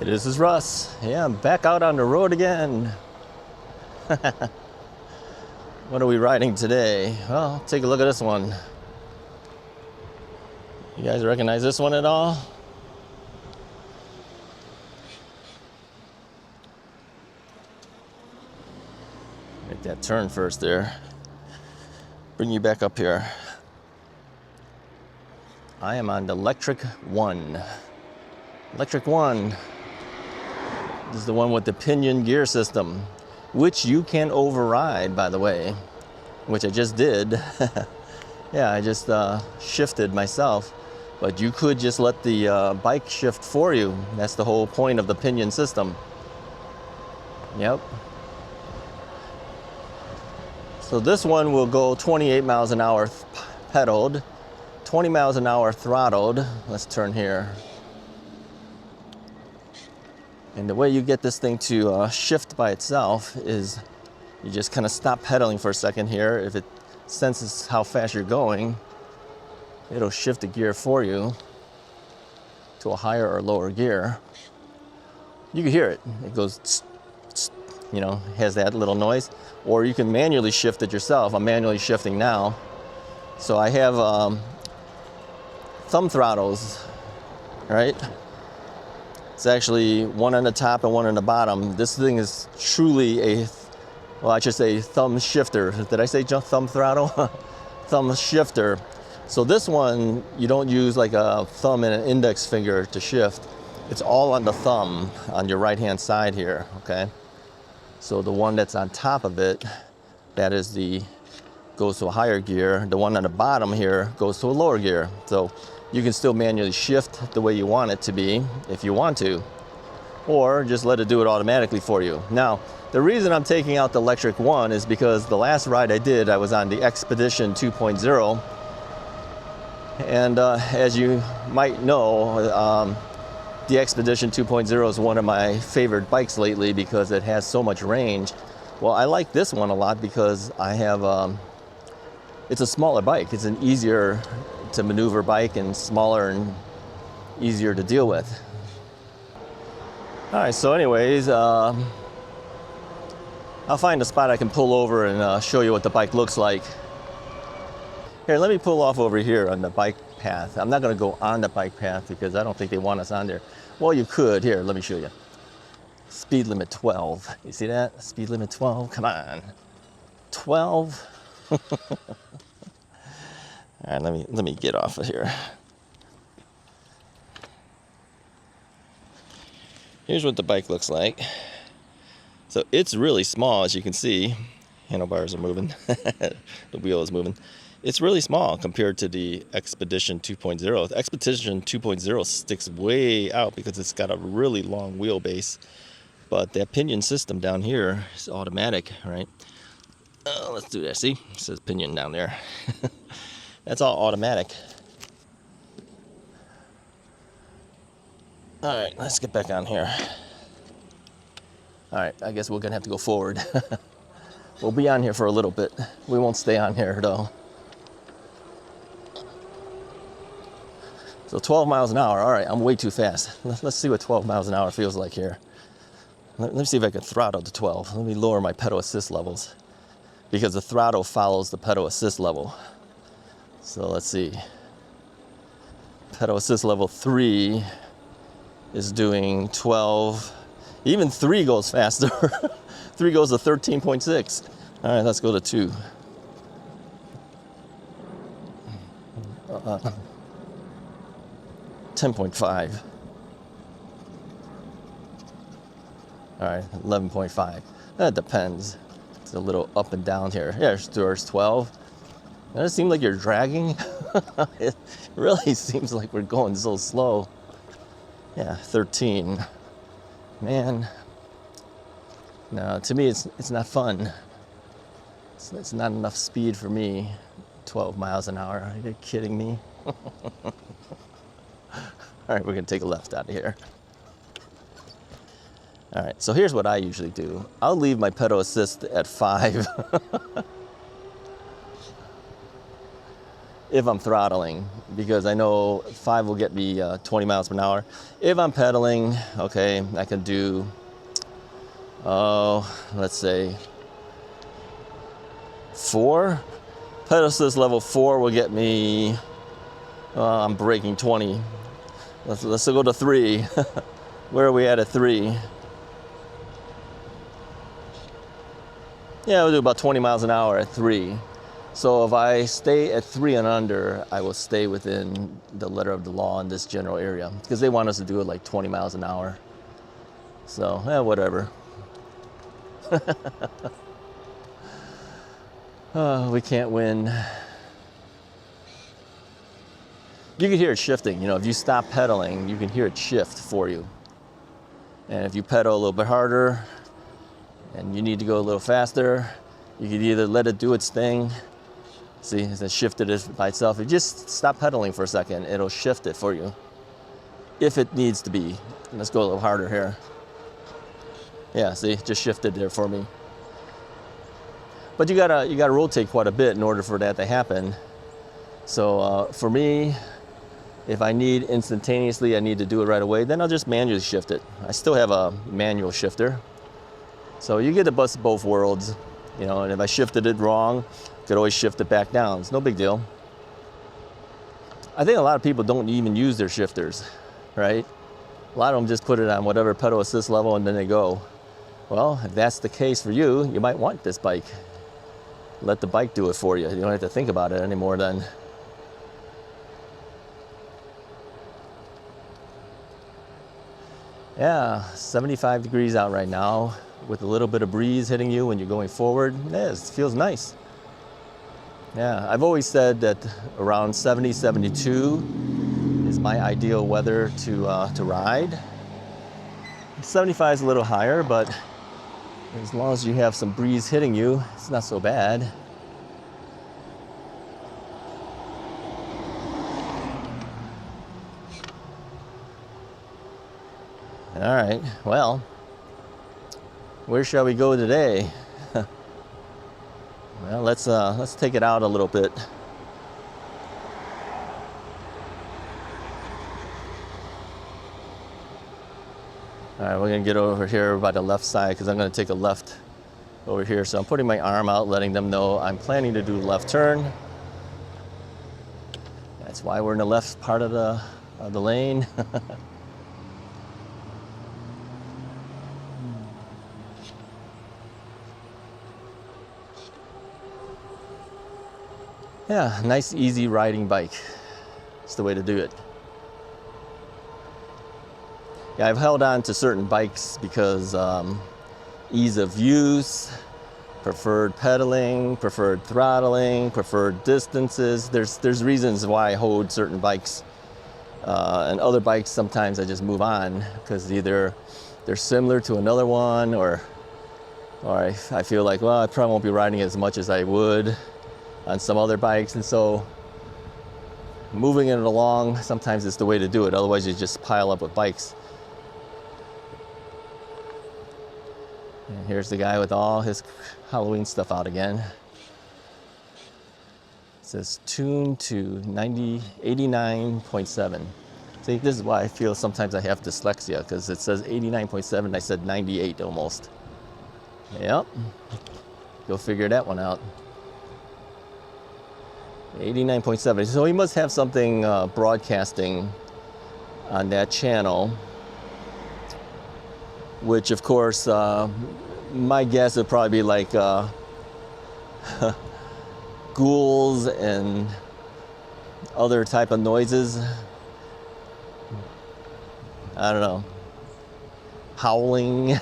Hey, this is Russ. Yeah, I'm back out on the road again. What are we riding today? Well, take a look at this one. You guys recognize this one at all? Make that turn first there. Bring you back up here. I am on the Lectric 1. Lectric 1. This is the one with the Pinion gear system, which you can override, by the way, which I just did. Yeah, I just shifted myself, but you could just let the bike shift for you. That's the whole point of the Pinion system. Yep. So this one will go 28 miles an hour pedaled, 20 miles an hour throttled. Let's turn here. And the way you get this thing to shift by itself is you just kind of stop pedaling for a second here. If it senses how fast you're going, it'll shift the gear for you to a higher or lower gear. You can hear it. It goes, tss, tss, you know, has that little noise. Or you can manually shift it yourself. I'm manually shifting now. So I have thumb throttles, right? It's actually one on the top and one on the bottom. This thing is truly well, I should say thumb shifter. Did I say thumb throttle? Thumb shifter. So this one, you don't use like a thumb and an index finger to shift. It's all on the thumb on your right-hand side here, okay? So the one that's on top of it, that is goes to a higher gear. The one on the bottom here goes to a lower gear. So you can still manually shift the way you want it to be if you want to, or just let it do it automatically for you. Now, the reason I'm taking out the Lectric 1 is because the last ride I did, I was on the Expedition 2.0. And as you might know, the Expedition 2.0 is one of my favorite bikes lately because it has so much range. Well, I like this one a lot because I have, it's a smaller bike. It's an easier to maneuver bike and smaller and easier to deal with. All right, so anyways, I'll find a spot I can pull over and show you what the bike looks like. Here, let me pull off over here on the bike path. I'm not gonna go on the bike path because I don't think they want us on there. Well, you could. Here, let me show you. Speed limit 12. You see that? Speed limit 12, come on. 12. All right, let me get off of here. Here's what the bike looks like. So it's really small, as you can see. Handlebars are moving. The wheel is moving. It's really small compared to the Expedition 2.0. The Expedition 2.0 sticks way out because it's got a really long wheelbase. But that Pinion system down here is automatic, right? Let's do that. See? It says Pinion down there. That's all automatic. All right, let's get back on here. All right, I guess we're gonna have to go forward. We'll be on here for a little bit. We won't stay on here though. So 12 miles an hour. All right, I'm way too fast. Let's see what 12 miles an hour feels like here. Let me see if I can throttle to 12. Let me lower my pedal assist levels because the throttle follows the pedal assist level. So let's see. Pedal assist level 3 is doing 12. Even 3 goes faster. 3 goes to 13.6. All right, let's go to 2. 10.5. All right, 11.5. That depends. It's a little up and down here. Yeah, there's 12. Does it seem like you're dragging? It really seems like we're going so slow. Yeah, 13. Man, no, to me it's not fun. It's not enough speed for me. 12 miles an hour, are you kidding me? All right, we're gonna take a left out of here. All right, so here's what I usually do. I'll leave my pedal assist at 5. if I'm throttling, because I know 5 will get me 20 miles per hour. If I'm pedaling, okay, I can do, let's say 4. Pedal assist level 4 will get me, I'm braking 20. Let's go to 3. Where are we at 3? Yeah, we'll do about 20 miles an hour at 3. So if I stay at 3 and under, I will stay within the letter of the law in this general area, because they want us to do it like 20 miles an hour. So, whatever. Oh, we can't win. You can hear it shifting. You know, if you stop pedaling, you can hear it shift for you. And if you pedal a little bit harder and you need to go a little faster, you can either let it do its thing. See, it shifted it by itself. If you just stop pedaling for a second, it'll shift it for you, if it needs to be. Let's go a little harder here. Yeah, see, just shifted there for me. But you gotta rotate quite a bit in order for that to happen. So for me, if I need instantaneously, I need to do it right away, then I'll just manually shift it. I still have a manual shifter. So you get the best of both worlds, you know, and if I shifted it wrong, I could always shift it back down. It's no big deal. I think a lot of people don't even use their shifters, right? A lot of them just put it on whatever pedal assist level and then they go. Well, if that's the case for you, you might want this bike. Let the bike do it for you. You don't have to think about it anymore then. Yeah, 75 degrees out right now with a little bit of breeze hitting you when you're going forward. Yeah, it feels nice. Yeah, I've always said that around 70, 72 is my ideal weather to ride. 75 is a little higher, but as long as you have some breeze hitting you, it's not so bad. All right, well, where shall we go today? Well, let's take it out a little bit. All right, we're gonna get over here by the left side because I'm gonna take a left over here. So I'm putting my arm out, letting them know I'm planning to do a left turn. That's why we're in the left part of the lane. Yeah, nice, easy riding bike. It's the way to do it. Yeah, I've held on to certain bikes because ease of use, preferred pedaling, preferred throttling, preferred distances. There's reasons why I hold certain bikes. And other bikes, sometimes I just move on because either they're similar to another one or I feel like, well, I probably won't be riding as much as I would on some other bikes, and so moving it along sometimes is the way to do it. Otherwise, you just pile up with bikes. And here's the guy with all his Halloween stuff out again. It says tuned to 89.7. See, this is why I feel sometimes I have dyslexia, because it says 89.7, I said 98 almost. Yep, go figure that one out. 89.7. So he must have something broadcasting on that channel, which of course, my guess would probably be like ghouls and other type of noises. I don't know. Howling,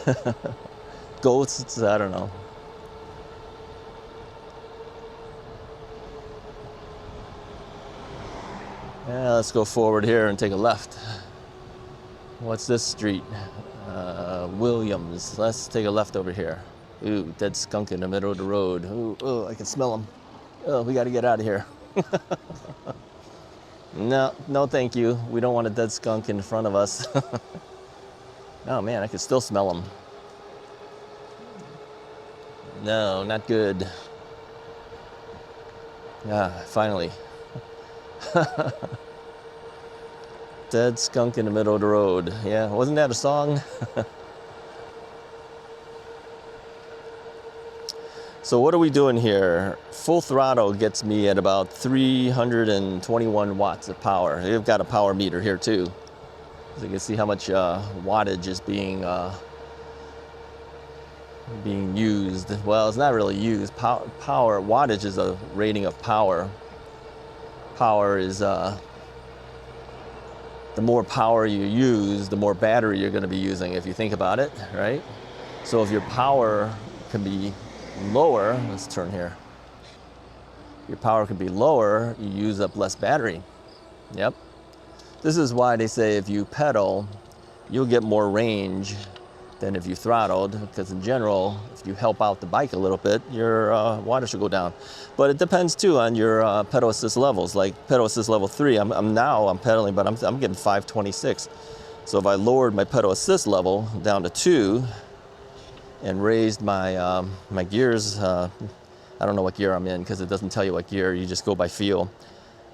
ghosts, I don't know. Yeah, let's go forward here and take a left. What's this street? Williams. Let's take a left over here. Ooh, dead skunk in the middle of the road. Ooh, oh, I can smell him. Oh, we got to get out of here. No, thank you. We don't want a dead skunk in front of us. Oh man, I can still smell him. No, not good. Ah, finally. Dead skunk in the middle of the road. Yeah, wasn't that a song? So what are we doing here? Full throttle gets me at about 321 watts of power. They've got a power meter here too. So you can see how much wattage is being used. Well, it's not really used. Power, wattage is a rating of power. Power is, the more power you use, the more battery you're going to be using, if you think about it, right? So if your power can be lower, let's turn here. Your power can be lower, you use up less battery. Yep. This is why they say if you pedal, you'll get more range than if you throttled, because in general, if you help out the bike a little bit, your wattage should go down. But it depends too on your pedal assist levels. Like pedal assist level 3, I'm pedaling, but I'm getting 526. So if I lowered my pedal assist level down to 2 and raised my my gears, I don't know what gear I'm in because it doesn't tell you what gear. You just go by feel.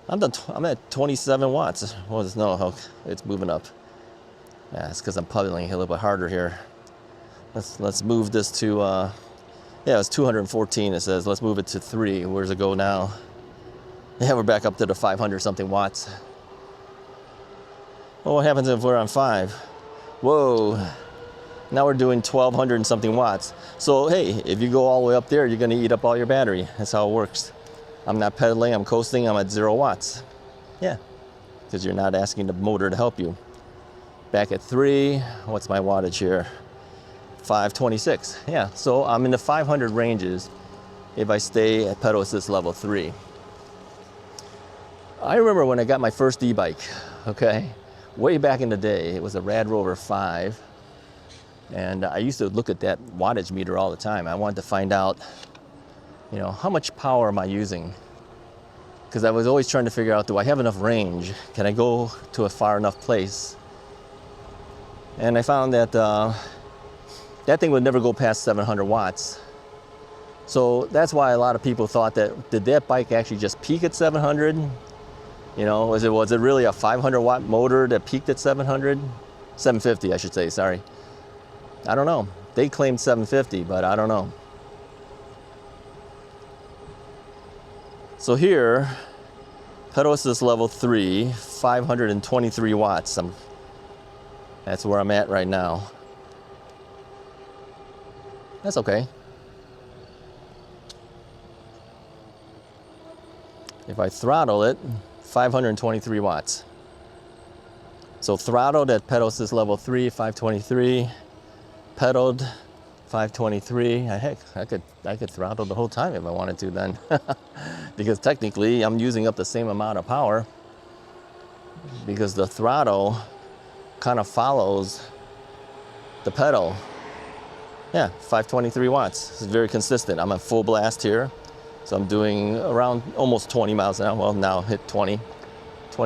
I'm at 27 watts. Well, no, it's moving up. Yeah, it's because I'm pedaling a little bit harder here. Let's move this to, yeah, it's 214 it says. Let's move it to 3. Where's it go now? Yeah, we're back up to the 500 something watts. Well, what happens if we're on 5? Whoa. Now we're doing 1200 and something watts. So, hey, if you go all the way up there, you're going to eat up all your battery. That's how it works. I'm not pedaling, I'm coasting, I'm at 0 watts. Yeah, because you're not asking the motor to help you. Back at 3, what's my wattage here? 526. Yeah, so I'm in the 500 ranges if I stay at pedal assist level 3. I remember when I got my first e-bike, okay? Way back in the day, it was a Rad Rover 5. And I used to look at that wattage meter all the time. I wanted to find out, you know, how much power am I using? Because I was always trying to figure out, do I have enough range? Can I go to a far enough place? And I found that that thing would never go past 700 watts. So that's why a lot of people thought that, did that bike actually just peak at 700? You know, was it really a 500 watt motor that peaked at 700? 750, I should say, sorry. I don't know. They claimed 750, but I don't know. So here, pedal assist level 3, 523 watts. That's where I'm at right now. That's okay. If I throttle it, 523 watts. So throttled at pedal assist level 3, 523. Pedaled, 523. Heck, I could throttle the whole time if I wanted to then. Because technically I'm using up the same amount of power because the throttle kind of follows the pedal. Yeah, 523 watts. It's very consistent. I'm at full blast here. So I'm doing around almost 20 miles an hour. Well, now hit 20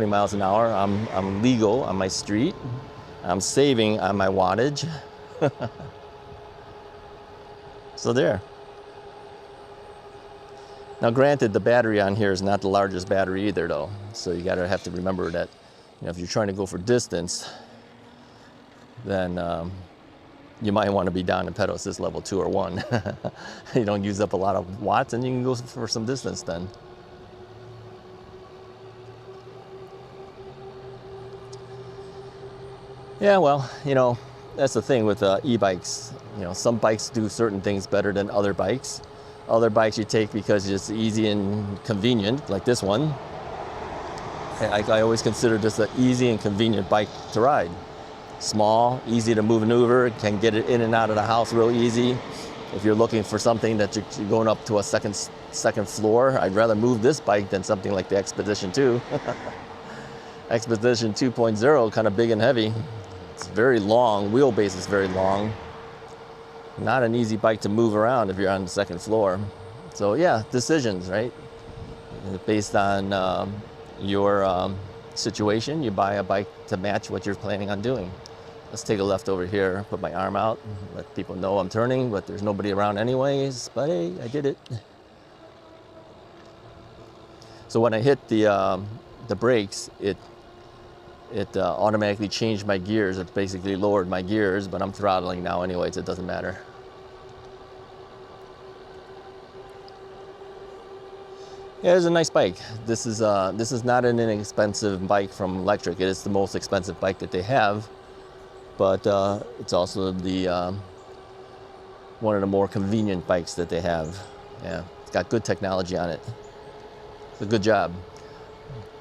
miles an hour. I'm legal on my street. I'm saving on my wattage. So there. Now granted, the battery on here is not the largest battery either though. So you gotta have to remember that, you know, if you're trying to go for distance, then you might want to be down in pedal assist level 2 or 1. You don't use up a lot of watts and you can go for some distance then. Yeah, well, you know, that's the thing with e-bikes. You know, some bikes do certain things better than other bikes. Other bikes you take because it's easy and convenient, like this one. I always consider this an easy and convenient bike to ride. Small, easy to maneuver, can get it in and out of the house real easy. If you're looking for something that you're going up to a second floor, I'd rather move this bike than something like the Expedition 2. Expedition 2.0, kind of big and heavy. It's very long, wheelbase is very long. Not an easy bike to move around if you're on the second floor. So yeah, decisions, right? Based on your situation, you buy a bike to match what you're planning on doing. Let's take a left over here, put my arm out, let people know I'm turning, but there's nobody around anyways, but hey, I did it. So when I hit the the brakes, it automatically changed my gears. It basically lowered my gears, but I'm throttling now anyways, it doesn't matter. Yeah, it's a nice bike. This is not an inexpensive bike from Lectric. It is the most expensive bike that they have, but it's also the one of the more convenient bikes that they have. Yeah, it's got good technology on it. It's a good job.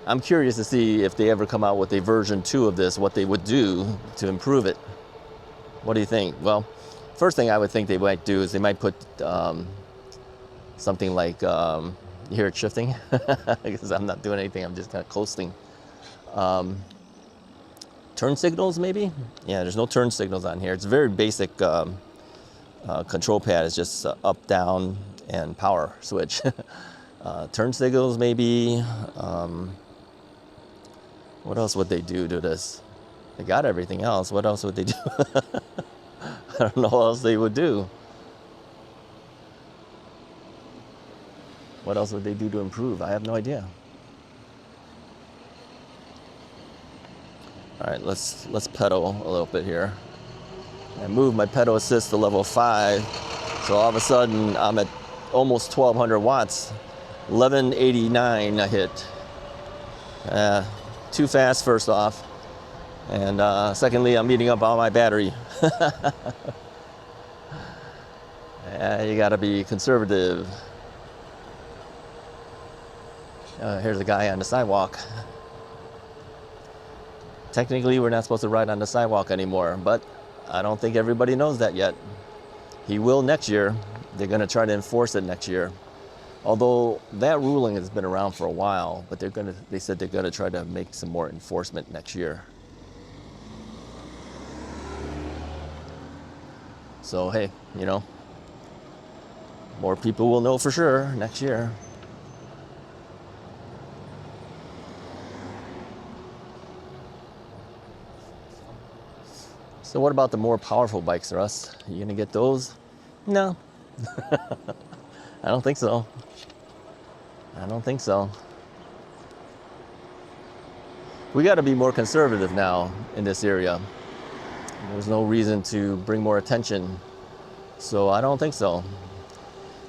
I'm curious to see if they ever come out with a version 2 of this, what they would do to improve it. What do you think? Well, first thing I would think they might do is they might put something like, you hear it shifting? Because I'm not doing anything, I'm just kind of coasting. Turn signals maybe? Yeah, there's no turn signals on here. It's very basic control pad. It's just up, down, and power switch. Turn signals maybe. What else would they do to this? They got everything else. What else would they do? I don't know what else they would do. What else would they do to improve? I have no idea. All right, let's pedal a little bit here. I moved my pedal assist to level 5, so all of a sudden I'm at almost 1200 watts. 1189 I hit. Too fast first off, and secondly I'm eating up all my battery. You gotta be conservative. Here's a guy on the sidewalk. Technically we're not supposed to ride on the sidewalk anymore, but I don't think everybody knows that yet. He will next year. They're gonna try to enforce it next year. Although that ruling has been around for a while, but they said they're gonna try to make some more enforcement next year. So hey, you know, more people will know for sure next year. So what about the more powerful bikes, Russ? Are you gonna get those? No. I don't think so. I don't think so. We got to be more conservative now in this area. There's no reason to bring more attention. So I don't think so.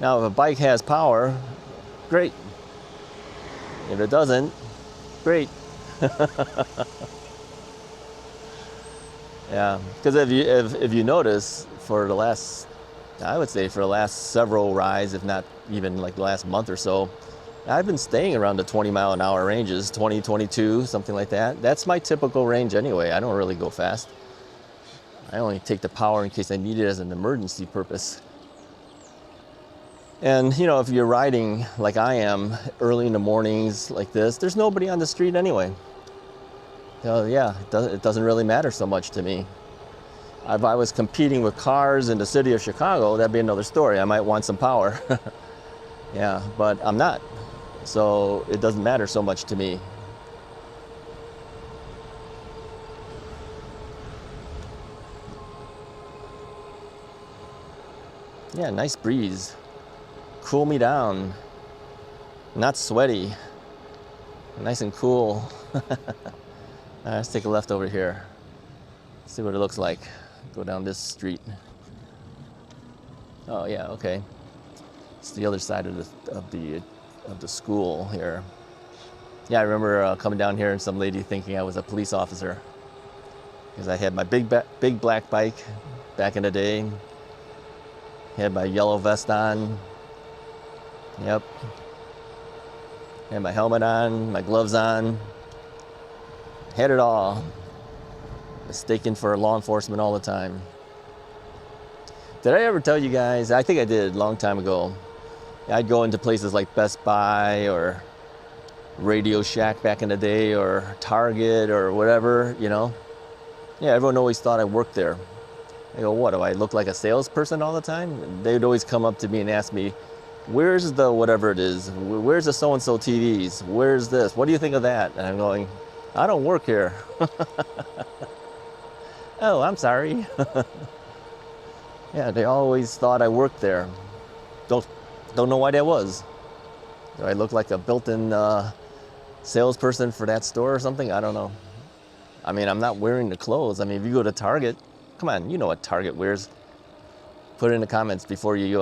Now, if a bike has power, great. If it doesn't, great. Yeah, because if you notice, for the last, I would say for the last several rides, if not even like the last month or so, I've been staying around the 20-mile-an-hour ranges, 20, 22, something like that. That's my typical range anyway. I don't really go fast. I only take the power in case I need it as an emergency purpose. And you know, if you're riding like I am early in the mornings like this, there's nobody on the street anyway. So yeah, it doesn't really matter so much to me. If I was competing with cars in the city of Chicago, that'd be another story. I might want some power. Yeah, but I'm not. So it doesn't matter so much to me. Yeah, nice breeze. Cool me down. Not sweaty. Nice and cool. Let's take a left over here. See what it looks like. Go down this street. Oh yeah, okay. It's the other side of the school here. Yeah, I remember coming down here and some lady thinking I was a police officer because I had my big black bike back in the day. Had my yellow vest on. Yep. Had my helmet on, my gloves on. Had it all. Mistaken for law enforcement all the time. Did I ever tell you guys? I think I did a long time ago. I'd go into places like Best Buy or Radio Shack back in the day or Target or whatever, you know. Yeah, everyone always thought I worked there. I go, what, do I look like a salesperson all the time? They'd always come up to me and ask me, where's the whatever it is? Where's the so-and-so TVs? Where's this? What do you think of that? And I'm going, I don't work here. Oh, I'm sorry. Yeah, they always thought I worked there. Don't know why that was. Do I look like a built-in salesperson for that store or something. I don't know. I mean, I'm not wearing the clothes. I mean, if you go to Target, come on, you know what Target wears. Put it in the comments before you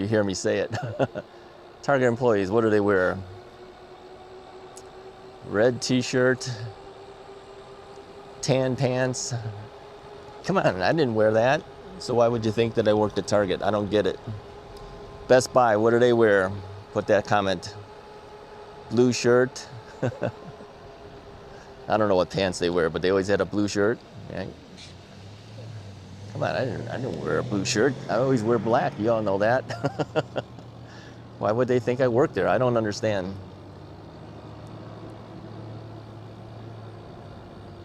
hear me say it. Target employees, what do they wear? Red t-shirt, tan pants. Come on, I didn't wear that. So why would you think that I worked at Target? I don't get it. Best Buy, what do they wear? Put that comment. Blue shirt. I don't know what pants they wear, but they always had a blue shirt. Yeah. Come on, I didn't wear a blue shirt. I always wear black. You all know that. Why would they think I work there? I don't understand.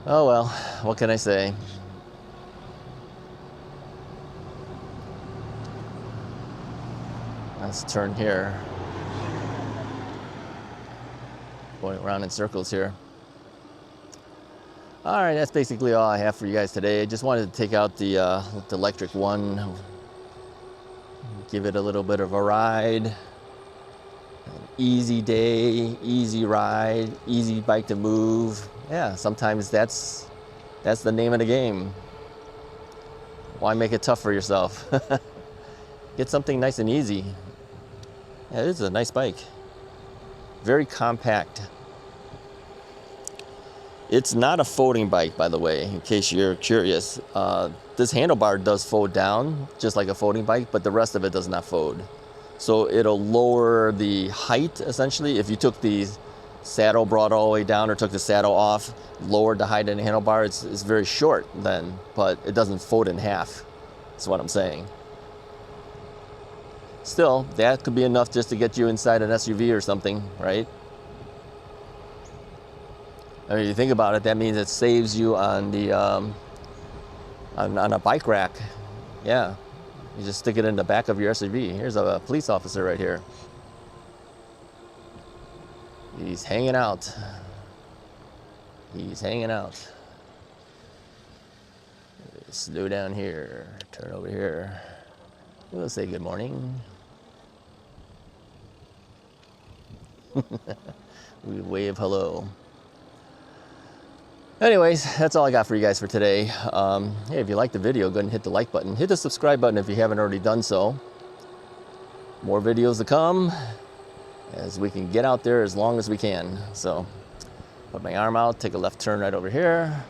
Oh well, what can I say? Let's turn here. Going around in circles here. All right, that's basically all I have for you guys today. I just wanted to take out the Lectric one, give it a little bit of a ride. An easy day, easy ride, easy bike to move. Yeah, sometimes that's the name of the game. Why make it tough for yourself? Get something nice and easy. Yeah, this is a nice bike. Very compact. It's not a folding bike, by the way, in case you're curious. This handlebar does fold down, just like a folding bike, but the rest of it does not fold. So it'll lower the height, essentially. If you took the saddle, brought all the way down, or took the saddle off, lowered the height of the handlebar, it's very short then, but it doesn't fold in half. That's what I'm saying. Still, that could be enough just to get you inside an SUV or something, right? I mean, if you think about it, that means it saves you on the on a bike rack. Yeah, you just stick it in the back of your SUV. Here's a police officer right here. He's hanging out. He's hanging out. Slow down here. Turn over here. We'll say good morning. We wave hello. Anyways, that's all I got for you guys for today. Hey, if you liked the video, go ahead and hit the like button. Hit the subscribe button if you haven't already done so. More videos to come as we can get out there as long as we can. So, put my arm out, take a left turn right over here.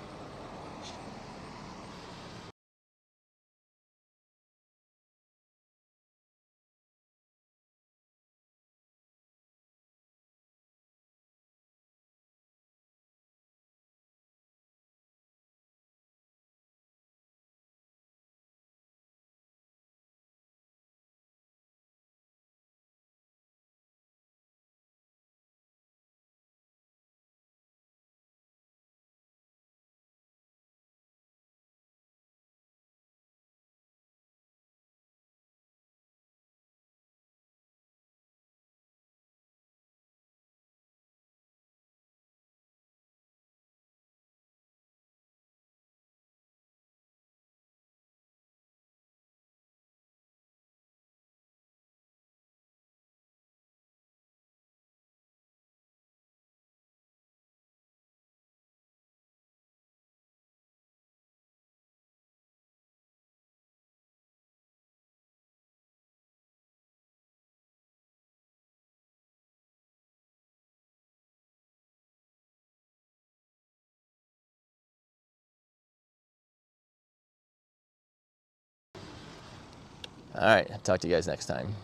All right, talk to you guys next time.